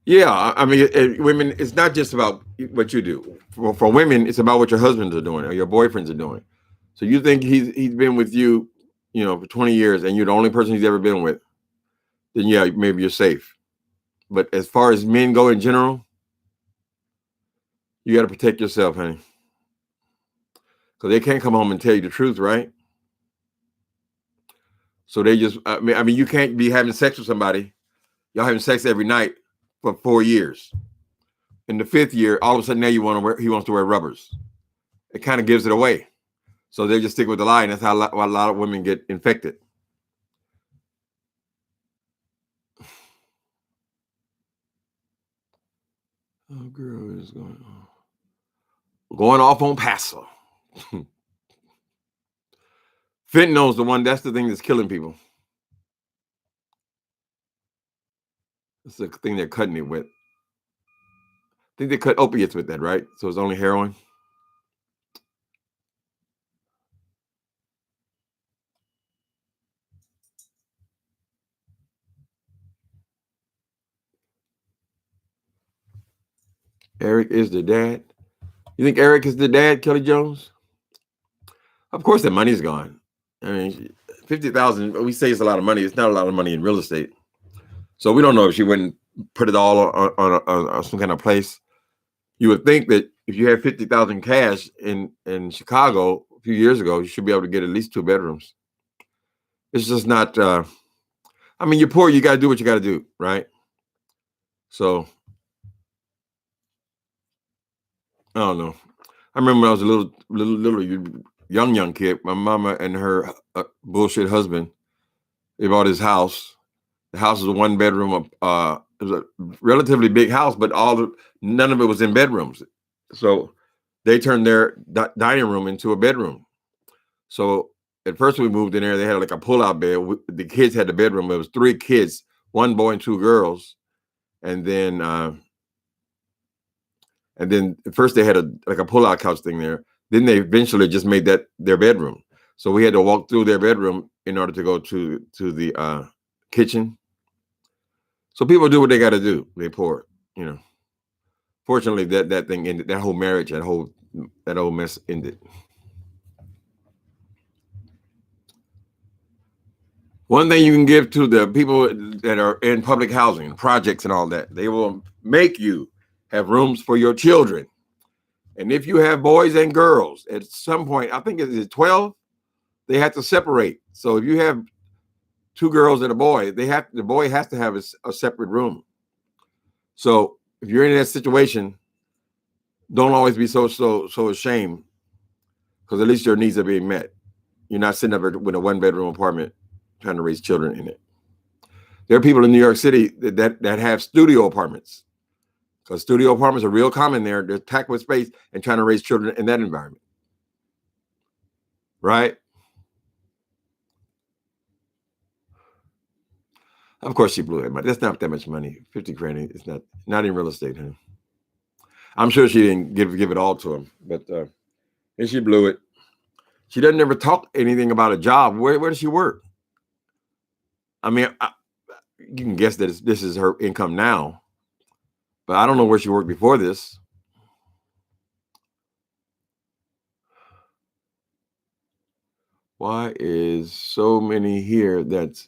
A: Yeah, I mean, women, it's not just about what you do. For women, it's about what your husbands are doing or your boyfriends are doing. So you think he's been with you, you know, for 20 years and you're the only person he's ever been with, then yeah, maybe you're safe. But as far as men go in general, you got to protect yourself, honey. Because they can't come home and tell you the truth, right? So they just, I mean, you can't be having sex with somebody. Y'all having sex every night for 4 years. In the 5th year, all of a sudden now he wants to wear rubbers. It kind of gives it away. So they just stick with the lie, and that's how a lot of women get infected. Oh, girl, is going off on Paso. Fentanyl's the one. That's the thing that's killing people. It's the thing they're cutting it with. I think they cut opiates with that, right? So it's only heroin. Eric is the dad. You think Eric is the dad, Kelly Jones? Of course, the money's gone. I mean, 50,000. We say it's a lot of money. It's not a lot of money in real estate. So we don't know if she wouldn't put it all on some kind of place. You would think that if you had 50,000 cash in Chicago a few years ago, you should be able to get at least 2 bedrooms. It's just not. I mean, you're poor. You got to do what you got to do, right? So I don't know. I remember when I was a little, you young kid. My mama and her bullshit husband, they bought his house. The house was a 1-bedroom. It was a relatively big house, but none of it was in bedrooms. So they turned their dining room into a bedroom. So at first we moved in there, they had like a pull-out bed. The kids had the bedroom. It was 3 kids, 1 boy and 2 girls. And then at first they had a pull-out couch thing there. Then they eventually just made that their bedroom. So we had to walk through their bedroom in order to go to the kitchen. So people do what they got to do. They pour, Fortunately, that thing ended. That whole marriage, that whole mess ended. One thing you can give to the people that are in public housing projects and all that, they will make you have rooms for your children. And if you have boys and girls, at some point, I think it's 12, they have to separate. So if you have 2 girls and a boy, the boy has to have a separate room. So if you're in that situation, don't always be so ashamed, because at least your needs are being met. You're not sitting up with a 1-bedroom apartment trying to raise children in it. There are people in New York City that have studio apartments, because studio apartments are real common there. They're packed with space and trying to raise children in that environment. Right? Of course she blew that money. That's not that much money. 50 grand. It's not in real estate, huh? I'm sure she didn't give it all to him, but and she blew it. She doesn't ever talk anything about a job. Where does she work? I mean, you can guess that this is her income now, but I don't know where she worked before this. Why is so many here that's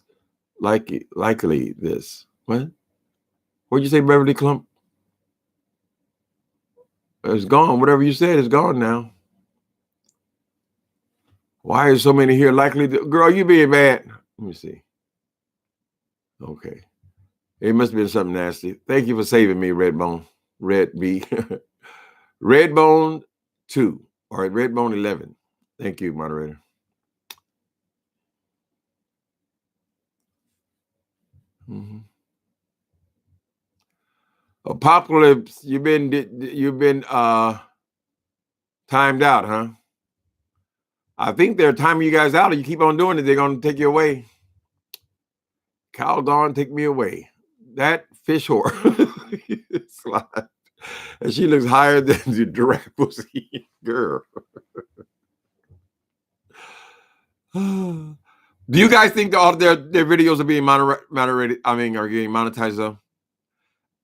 A: likely this? What? What'd you say, Beverly Clump? It's gone. Whatever you said is gone now. Why is so many here likely to? Girl, you being mad. Let me see. Okay. It must have been something nasty. Thank you for saving me, Redbone. Red B. Redbone 2 or Redbone 11. Thank you, moderator. Mm-hmm. Apocalypse, you've been timed out, huh? I think they're timing you guys out. If you keep on doing it, they're going to take you away. Calgon, take me away. That fish whore. And she looks higher than the giraffe pussy girl. Do you guys think that all their videos are being moderated? I mean, are getting monetized though?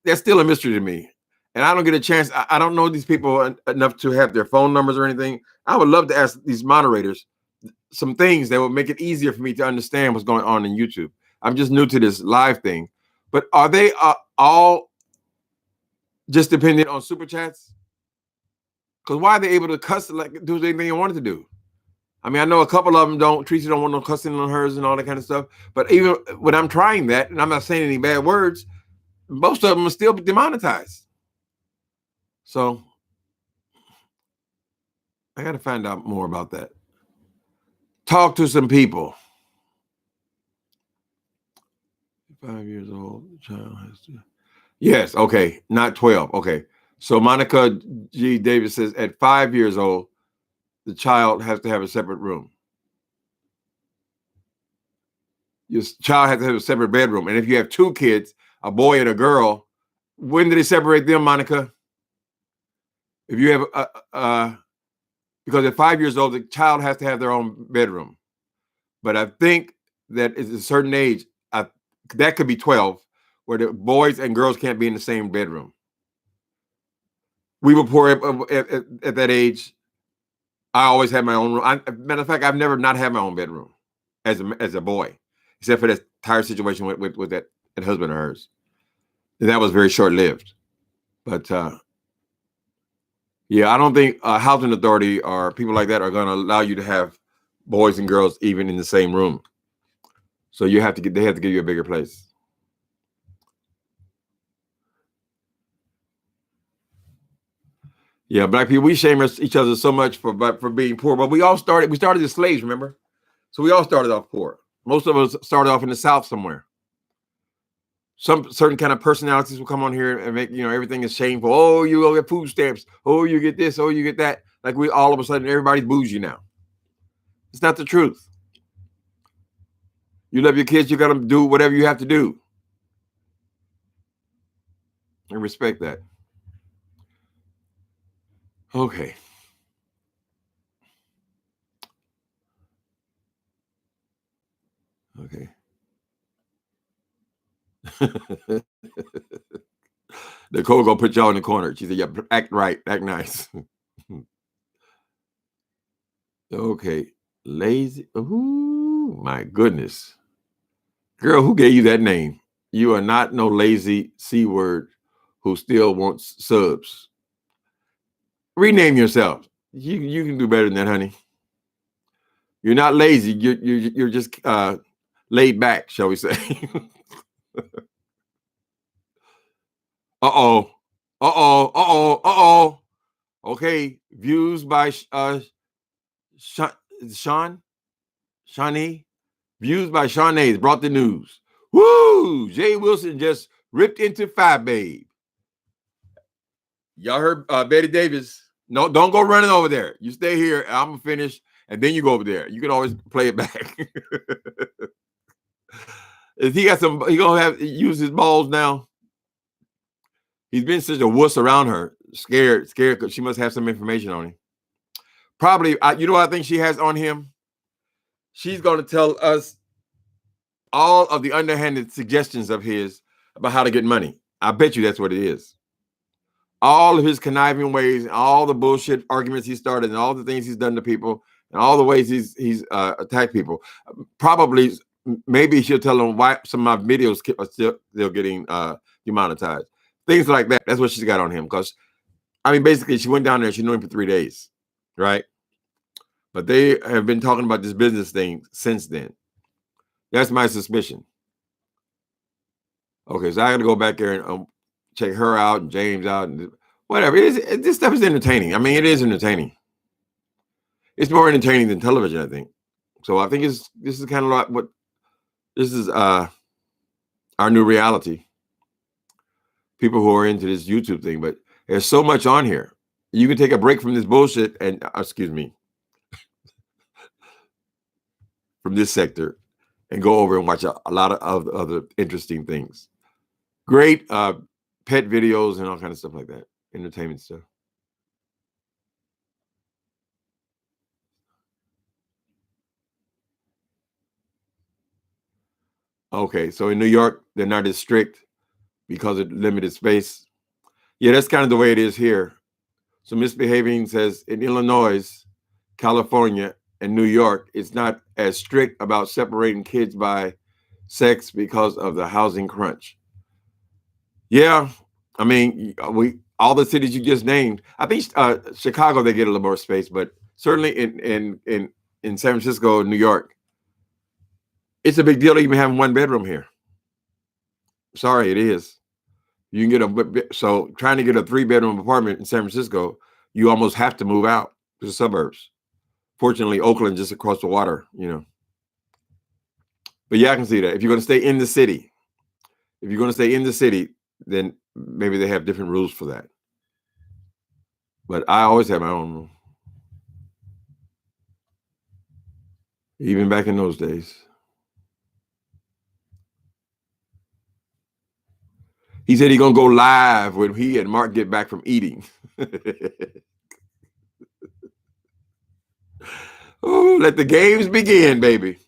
A: That's still a mystery to me. And I don't get a chance. I don't know these people enough to have their phone numbers or anything. I would love to ask these moderators some things that would make it easier for me to understand what's going on in YouTube. I'm just new to this live thing. But are they all just dependent on super chats? Because why are they able to cuss, do anything they wanted to do? I mean, I know a couple of them don't. Tracy don't want no cussing on hers and all that kind of stuff. But even when I'm trying that, and I'm not saying any bad words, most of them are still demonetized. So I got to find out more about that. Talk to some people. 5 years old, the child has to. Yes, okay, not 12. Okay. So Monica G. Davis says at 5 years old, the child has to have a separate room. Your child has to have a separate bedroom. And if you have 2 kids, a boy and a girl, when do they separate them, Monica? If you have because at 5 years old, the child has to have their own bedroom. But I think that at a certain age, that could be 12, where the boys and girls can't be in the same bedroom. We were poor at that age. I always had my own room. Matter of fact, I've never not had my own bedroom as a boy, except for that entire situation with that husband of hers. And that was very short-lived. But yeah, I don't think housing authority or people like that are going to allow you to have boys and girls even in the same room. So they have to give you a bigger place. Yeah, black people, we shame each other so much for being poor, but we started as slaves, remember? So we all started off poor. Most of us started off in the South somewhere. Some certain kind of personalities will come on here and make, everything is shameful. Oh, you go get food stamps. Oh, you get this. Oh, you get that. Like we all of a sudden, everybody's bougie now. It's not the truth. You love your kids, you got to do whatever you have to do. And respect that. Okay. Okay. Nicole gonna put y'all in the corner. She said, yeah, act right, act nice. Okay. Lazy. Ooh, my goodness. Girl, who gave you that name? You are not no lazy C word who still wants subs. Rename yourself. You can do better than that, honey. You're not lazy. You're just laid back, shall we say? Uh-oh. Uh-oh. Uh-oh. Uh-oh. Okay. Views by Shawnee. Views by Shawnee brought the news. Woo! Jay Wilson just ripped into Five Babe. Y'all heard Betty Davis. No, don't go running over there. You stay here. I'm gonna finish, and then you go over there. You can always play it back. If he got some, he gonna have use his balls now. He's been such a wuss around her, scared because she must have some information on him. Probably, you know what I think she has on him? She's gonna tell us all of the underhanded suggestions of his about how to get money. I bet you that's what it is. All of his conniving ways, all the bullshit arguments he started, and all the things he's done to people, and all the ways he's attacked people. Probably, maybe she'll tell them why some of my videos are still getting demonetized. Things like that. That's what she's got on him. Because, I mean, basically, she went down there and she knew him for 3 days, right? But they have been talking about this business thing since then. That's my suspicion. Okay, so I got to go back there and check her out and James out and whatever. This stuff is entertaining. I mean, it is entertaining. It's more entertaining than television, I think. So I think this is kind of like this is our new reality. People who are into this YouTube thing, but there's so much on here. You can take a break from this bullshit and excuse me, from this sector and go over and watch a lot of other interesting things. Great pet videos and all kind of stuff like that. Entertainment stuff. Okay, so in New York, they're not as strict because of limited space. Yeah, that's kind of the way it is here. So misbehaving says in Illinois, California, and New York, it's not as strict about separating kids by sex because of the housing crunch. Yeah, I mean, all the cities you just named. I think Chicago they get a little more space, but certainly in San Francisco, New York, it's a big deal to even have one bedroom here. Sorry, it is. You can get so trying to get a 3-bedroom apartment in San Francisco, you almost have to move out to the suburbs. Fortunately, Oakland just across the water, But yeah, I can see that. If you're going to stay in the city, then maybe they have different rules for that. But I always have my own rule. Even back in those days. He said he's going to go live when he and Mark get back from eating. Oh, let the games begin, baby.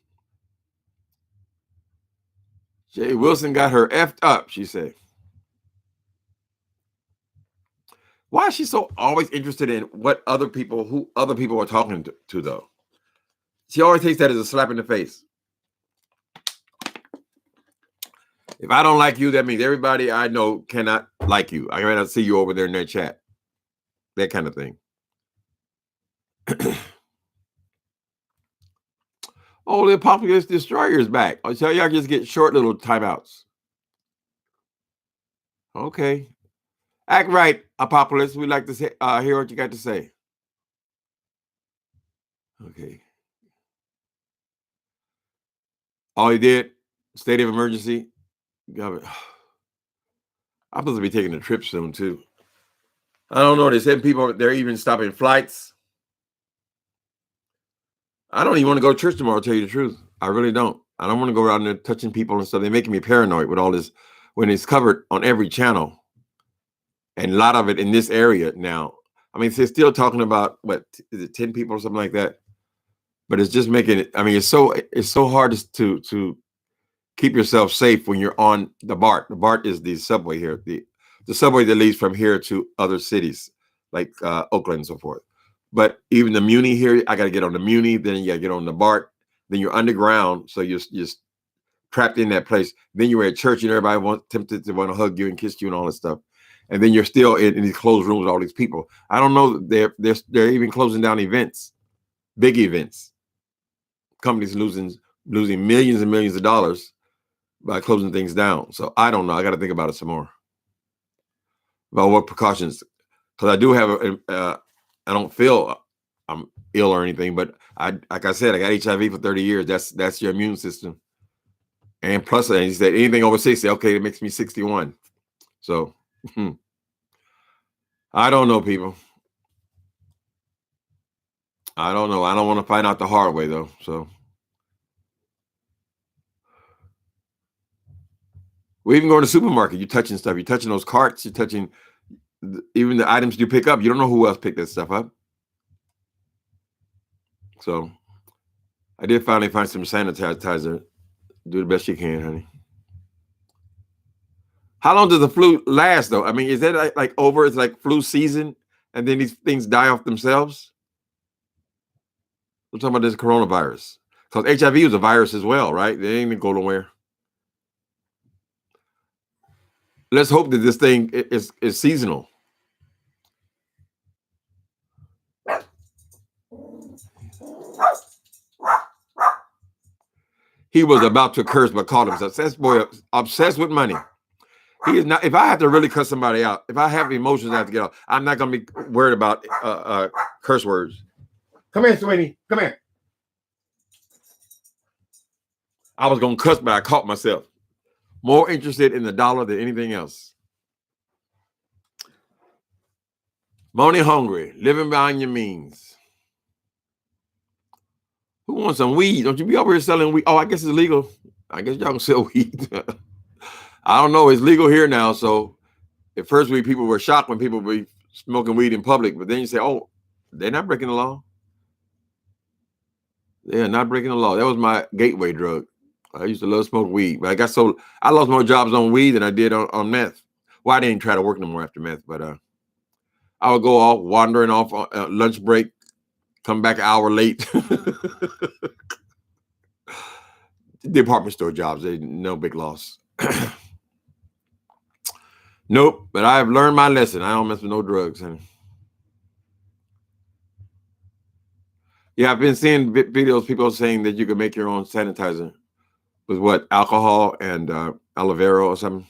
A: Jay Wilson got her effed up, she said. Why is she so always interested in who other people are talking to though? She always takes that as a slap in the face. If I don't like you, that means everybody I know cannot like you. I cannot see you over there in their chat. That kind of thing. Oh, the Apocalypse Destroyer is back. I tell y'all just get short little timeouts. Okay. Act right, Apocalypse. We'd like to hear what you got to say. Okay. All he did, state of emergency. I'm supposed to be taking a trip soon too. I don't know. They said people they're even stopping flights. I don't even want to go to church tomorrow. To tell you the truth, I really don't. I don't want to go around there touching people and stuff. They're making me paranoid with all this when it's covered on every channel, and a lot of it in this area now. I mean, they're still talking about what is it, 10 people or something like that. But it's just making it. I mean, it's so hard to keep yourself safe when you're on the BART. The BART is the subway here, the subway that leads from here to other cities like Oakland and so forth. But even the Muni here, I got to get on the Muni, then you got to get on the BART, then you're underground, so you're just trapped in that place. Then you're at church and everybody tempted to want to hug you and kiss you and all that stuff. And then you're still in these closed rooms with all these people. I don't know. They're even closing down events, big events. Companies losing millions and millions of dollars by closing things down. So I don't know. I got to think about it some more. About what precautions, because I do have I don't feel I'm ill or anything, but like I said, I got HIV for 30 years. That's your immune system. And plus, and he said anything over 60, okay, it makes me 61. So I don't know, people. I don't know. I don't want to find out the hard way though. So we even go to the supermarket. You're touching stuff. You're touching those carts. You're touching even the items you pick up. You don't know who else picked that stuff up. So I did finally find some sanitizer. Do the best you can, honey. How long does the flu last, though? I mean, is that like over? It's like flu season, and then these things die off themselves? We're talking about this coronavirus. Because HIV is a virus as well, right? They ain't go nowhere. Let's hope that this thing is seasonal. He was about to curse, but called himself. This boy obsessed with money. He is not. If I have to really cut somebody out, if I have emotions I have to get out, I'm not going to be worried about curse words. Come here, sweetie. Come here. I was going to cuss, but I caught myself. More interested in the dollar than anything else. Money hungry, living beyond your means. Who wants some weed? Don't you be over here selling weed? Oh, I guess it's illegal. I guess y'all can sell weed. I don't know. It's legal here now. So at first people were shocked when people were smoking weed in public. But then you say, oh, they're not breaking the law. They are not breaking the law. That was my gateway drug. I used to love smoke weed. But I lost more jobs on weed than I did on meth. Well, I didn't try to work no more after meth. But I would go off, wandering off on lunch break, come back an hour late. Department store jobs, no big loss. Nope, but I've learned my lesson. I don't mess with no drugs, honey. Yeah, I've been seeing videos, people saying that you can make your own sanitizer with what, alcohol and aloe vera or something.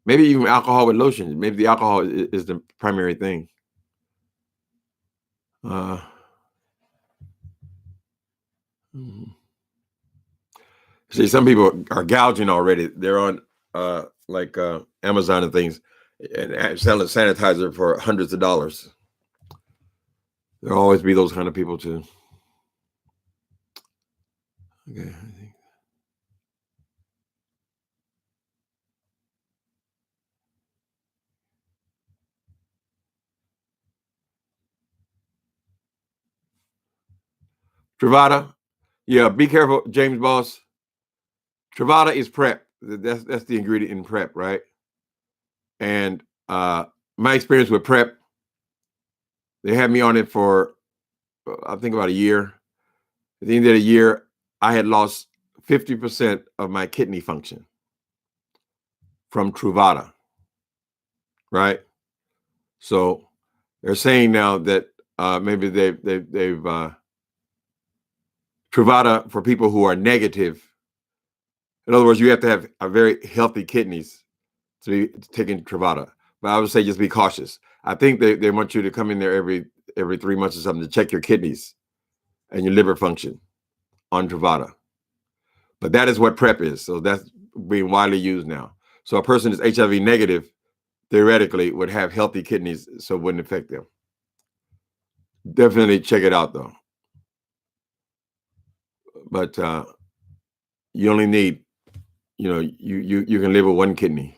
A: Maybe even alcohol with lotion. Maybe the alcohol is the primary thing. See, some people are gouging already. They're on Amazon and things and selling sanitizer for hundreds of dollars. There'll always be those kind of people too. Okay, I think. Truvada, yeah, be careful, James Boss. Truvada is PrEP. That's the ingredient in PrEP, right? And my experience with PrEP, they had me on it for I think about a year. At the end of the year, I had lost 50% of my kidney function from Truvada, right? So they're saying now that maybe they've Truvada for people who are negative. In other words, you have to have a very healthy kidneys to be taking Truvada. But I would say just be cautious. I think they want you to come in there every 3 months or something to check your kidneys and your liver function on Truvada. But that is what PrEP is. So that's being widely used now. So a person that's HIV negative theoretically would have healthy kidneys, so it wouldn't affect them. Definitely check it out though. But you only need, you can live with one kidney.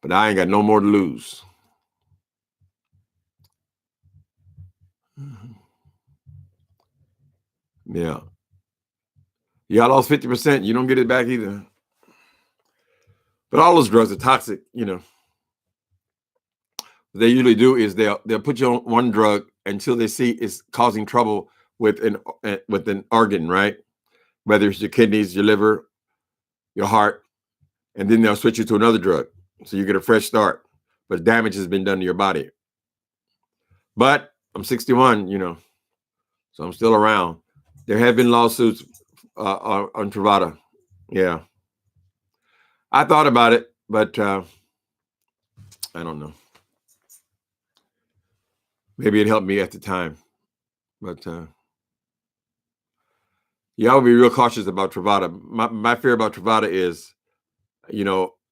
A: But I ain't got no more to lose. Yeah. I lost 50%. You don't get it back either. But all those drugs are toxic, What they usually do is they'll put you on one drug until they see it's causing trouble with an organ, right? Whether it's your kidneys, your liver, your heart, and then they'll switch you to another drug. So you get a fresh start, but damage has been done to your body. But I'm 61, so I'm still around. There have been lawsuits on Truvada. Yeah. I thought about it, but I don't know. Maybe it helped me at the time. But I'll be real cautious about Truvada. My fear about Truvada is,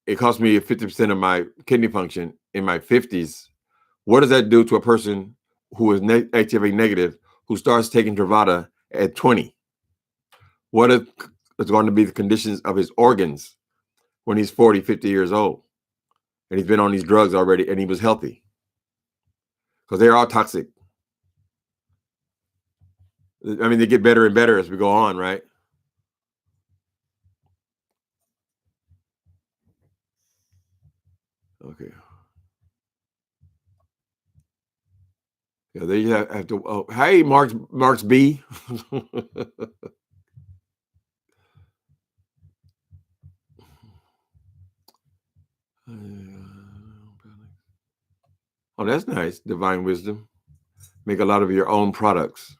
A: it cost me 50% of my kidney function in my 50s. What does that do to a person who is HIV negative who starts taking Truvada at 20? What is going to be the conditions of his organs when he's 40, 50 years old? And he's been on these drugs already and he was healthy. Because they're all toxic. I mean, they get better and better as we go on, right? Okay. Yeah, they have to. Oh, hey, Marks B. Oh, that's nice. Divine wisdom. Make a lot of your own products.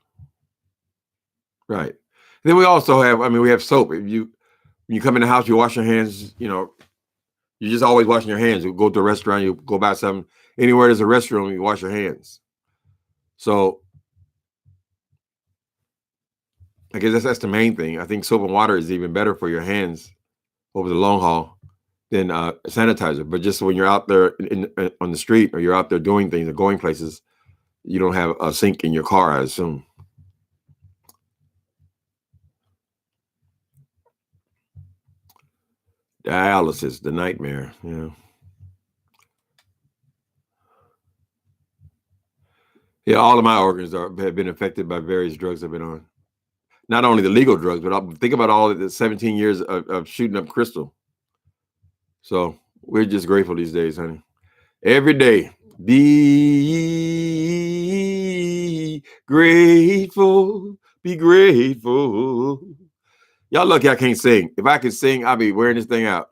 A: Right. Then we also have, we have soap. When you come in the house, you wash your hands, you're just always washing your hands. You go to a restaurant, you go buy something. Anywhere there's a restroom, you wash your hands. So I guess that's the main thing. I think soap and water is even better for your hands over the long haul than sanitizer. But just when you're out there on the street or you're out there doing things or going places, you don't have a sink in your car, I assume. Dialysis, the nightmare. Yeah, all of my organs have been affected by various drugs I've been on. Not only the legal drugs, but think about all of the 17 years of shooting up crystal. So we're just grateful these days, honey. Every day, be grateful, be grateful. Y'all lucky I can't sing. If I could sing, I'd be wearing this thing out.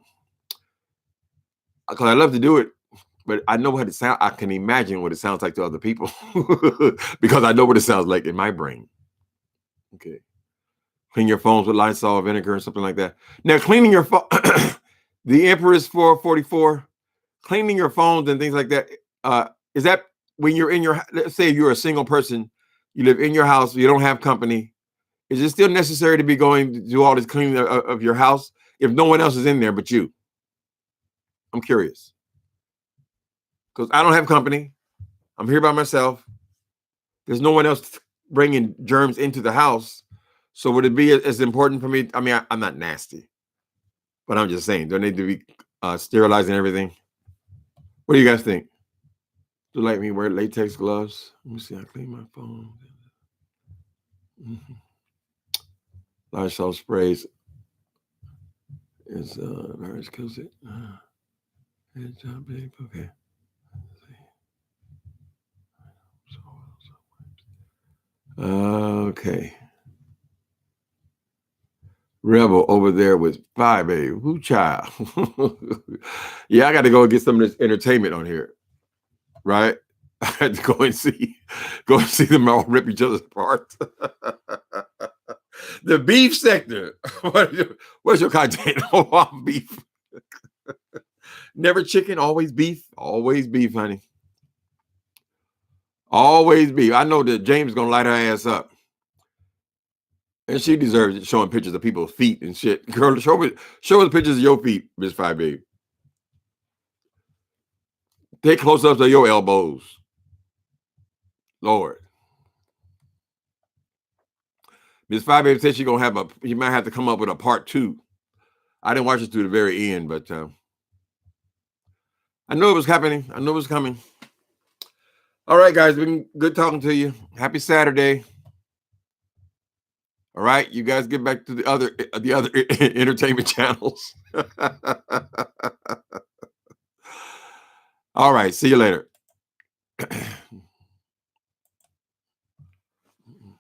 A: Because I love to do it, but I know what it sounds. I can imagine what it sounds like to other people because I know what it sounds like in my brain. Okay. Clean your phones with Lysol vinegar and something like that. Now, cleaning your phone, the Empress 444, cleaning your phones and things like that. Is that when you're in your, let's say you're a single person, you live in your house, you don't have company. Is it still necessary to be going to do all this cleaning of your house if no one else is in there but you? I'm curious. Because I don't have company. I'm here by myself. There's no one else bringing germs into the house. So would it be as important for me? I mean, I'm not nasty, but I'm just saying, do I need to be sterilizing everything? What do you guys think? Do you like me wear latex gloves? Let me see. I clean my phone. Lysol sprays is virus kills it. Okay. Okay. Rebel over there with 5A. Woo child. Yeah, I got to go get some of this entertainment on here. Right? I had to go and see them all rip each other apart. The beef sector. What's your content on beef? Never chicken, always beef. Always beef, honey. Always beef. I know that James is gonna light her ass up. And she deserves it, showing pictures of people's feet and shit. Girl, show us pictures of your feet, Miss Five Baby. Take close-ups of your elbows. Lord. Miss Five Baby said she might have to come up with a part 2. I didn't watch it to the very end, but I knew it was happening. I knew it was coming. All right, guys, been good talking to you. Happy Saturday. All right, you guys get back to the other entertainment channels. All right, see you later.